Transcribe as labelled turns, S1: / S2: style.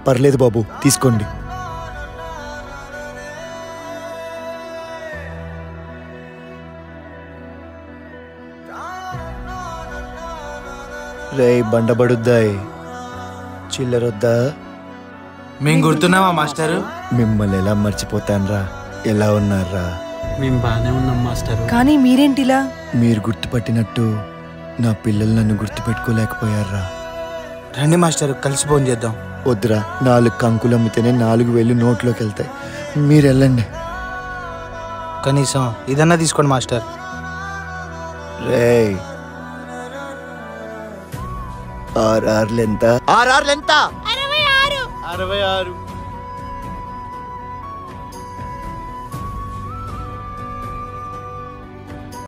S1: పర్లేదు బాబు, తీసుకోండి. రే బండబడుద్దాయి, చిల్లరొద్దా?
S2: మేము గుర్తున్నావా మాస్టరు?
S1: మిమ్మల్ని ఎలా మర్చిపోతాన్రా? ఎలా ఉన్నారా?
S2: మేము బాగానే ఉన్నాం మాస్టరు.
S3: కానీ మీరేంటిలా?
S1: మీరు గుర్తుపట్టినట్టు నా పిల్లలు నన్ను గుర్తుపెట్టుకోలేకపోయారా?
S2: రండి మాస్టరు, కలిసి ఫోన్ చేద్దాం.
S1: వద్దురా, 4 కంకులు అమ్మితేనే 4,000 నోట్లోకి వెళ్తాయి. మీరు వెళ్ళండి.
S2: కనీసం ఇదన్నా తీసుకోండి మాస్టర్.
S1: రే ఆర్ఆర్లు ఎంత?
S3: 66.